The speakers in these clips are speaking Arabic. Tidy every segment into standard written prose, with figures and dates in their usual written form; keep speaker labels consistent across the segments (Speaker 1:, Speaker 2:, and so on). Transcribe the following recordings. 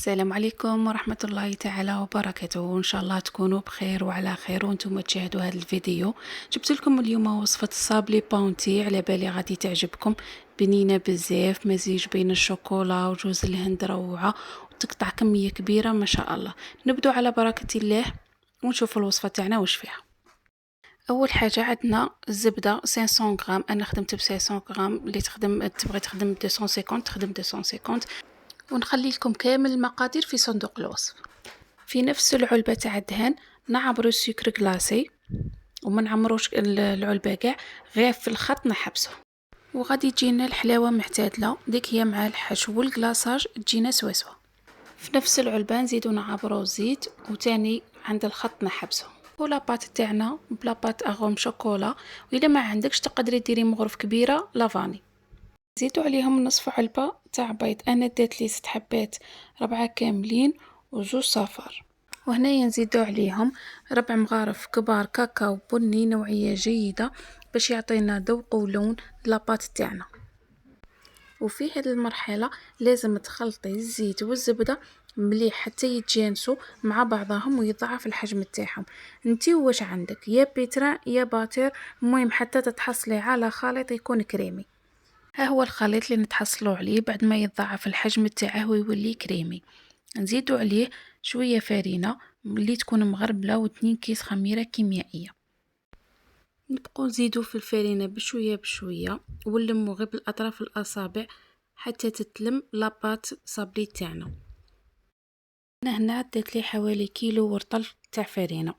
Speaker 1: السلام عليكم ورحمة الله تعالى وبركاته، وإن شاء الله تكونوا بخير وعلى خير وانتم تشاهدوا هذا الفيديو. جبت لكم اليوم وصفة الصابلي بونتي، على بالي غادي تعجبكم. بنينة بزاف، مزيج بين الشوكولا وجوز الهند روعة، وتقطع كمية كبيرة ما شاء الله. نبدو على بركة الله ونشوفوا الوصفة تاعنا واش فيها. اول حاجه عندنا الزبده 500 غرام، انا خدمت ب 500 غرام، اللي تبغي تخدم 250 تخدم 250. ونخلي لكم كامل المقادير في صندوق الوصف. في نفس العلبة تاع الدهن نعبرو السكر كلاصي، وما نعمروش العلبة كاع، غير في الخط نحبسه، وغادي تجينا الحلاوة معتدلة، ديك هي مع الحشو والكلاصاج تجينا سواسوا. في نفس العلبة نزيدو نعبرو زيت، وتاني عند الخط نحبسه. ولاباط تاعنا بلاباط اغوم شوكولا، وإلا ما عندكش تقدري ديري مغرف كبيرة لافاني. زيدوا عليهم نصف علبة تاع بيض، انا دات لي 6 حبات 4 كاملين وزوج صفار. وهنايا نزيدوا عليهم 4 مغارف كبار كاكاو بني نوعية جيدة باش يعطينا ذوق ولون لاباط تاعنا. وفي هذه المرحلة لازم تخلطي الزيت والزبدة مليح حتى يتجانسوا مع بعضهم ويضاعف الحجم تاعهم. انتي واش عندك، يا بيترا يا باتر، المهم حتى تتحصلي على خليط يكون كريمي. ها هو الخليط اللي نتحصلوا عليه بعد ما يتضاعف الحجم تاعه ويولي كريمي. نزيدوا عليه شويه فرينه اللي تكون مغربله و2 كيس خميره كيميائيه. نبقوا نزيدوا في الفرينه بشويه بشويه ونلموا غير بالاطراف الاصابع حتى تتلم لاباط صابلي تاعنا. انا هنا عدت لي حوالي كيلو ورطل تاع فرينه.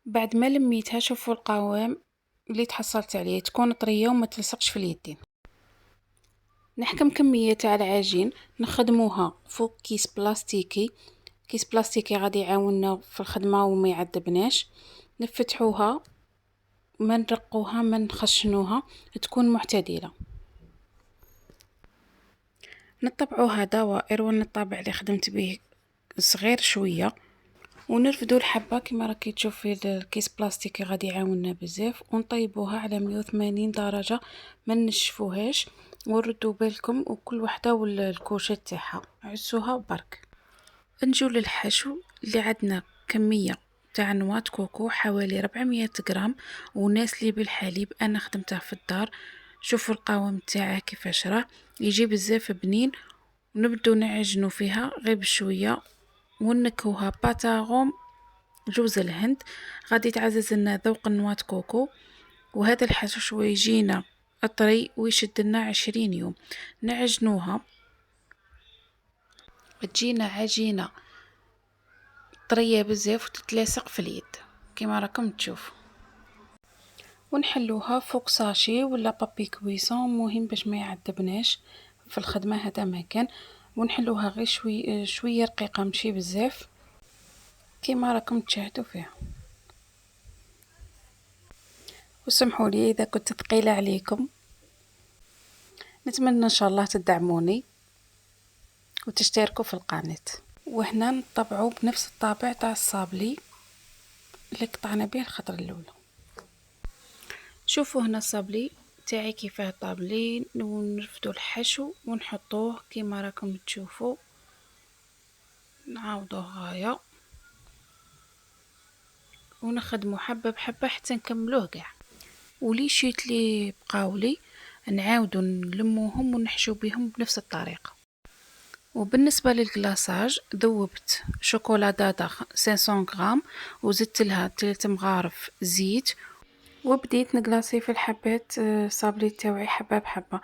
Speaker 1: بعد ما لميتها شوفوا القوام اللي تحصلت عليه، تكون طريه وما تلصقش في اليدين. نحكم كمية تاع العجين نخدموها فوق كيس بلاستيكي. كيس بلاستيكي غادي يعاوننا في الخدمة وما يعذبناش. نفتحوها، ما نرقوها ما نخشنوها، تكون معتدلة. نطبعوها دوائر، والطابع اللي خدمت به صغير شوية، ونرفدو الحبة كما راكي تشوفي. الكيس بلاستيكي غادي يعاوننا بزاف، ونطيبوها على 180 درجة، ما نشفوهاش. وردوا بالكم وكل وحده والكوشه تاعها، عسوها برك. نجو للحشو اللي عندنا كميه تاع نواة كوكو حوالي 400 غرام، وناس لي بالحليب، انا خدمته في الدار. شوفوا القوام تاعه كيفاش راه يجي بزاف بنين. ونبدو نعجنوا فيها غير بشويه، ونكوها باتاغوم جوز الهند، غادي تعزز لنا ذوق النواة كوكو. وهذا الحشو يجينا طري ويشد لنا 20 يوم. نعجنوها تجينا عجينة طرية بزاف وتتلاصق في اليد كما راكم تشوفوا. ونحلوها فوق ساشي ولا بابي كويسون، مهم باش ما يعذبناش في الخدمة، هذا ما كان. ونحلوها غير شوية رقيقة ماشي بزاف كما راكم تشاهدوا فيها. وسمحوا لي اذا كنت ثقيلة عليكم، نتمنى ان شاء الله تدعموني وتشتركوا في القناة. وهنا نطبعوا بنفس الطابع تاع الصابلي اللي قطعنا به الخطرة الاولى. شوفوا هنا الصابلي تاعي كيفاه طابلين، ونرفدوا الحشو ونحطوه كما راكم تشوفوا. نعاودوه غاية ونخدموا حبة بحبة حتى نكملوه كاع. ولي شيت لي بقاولي نعاودوا نلموهم ونحشو بهم بنفس الطريقة. وبالنسبة للكلاصاج ذوبت شوكولا دادا 500 غرام، وزدت لها 3 مغارف زيت، وبديت نقلاصي في الحبات صابلي تاوعي حبة بحبة.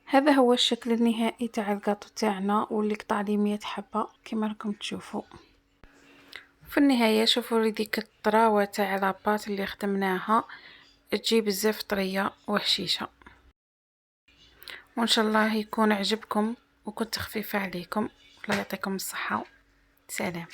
Speaker 1: هذا هو الشكل النهائي تاع القاطو تاعنا، واللي قطع لي 100 حبة كما راكم تشوفوا. في النهاية شوفوا لي ديك الطراوة تاع لاباط اللي خدمناها، تجي بزاف طرية وهشيشة. وان شاء الله يكون عجبكم وكنت خفيفة عليكم. الله يعطيكم الصحة. سلام.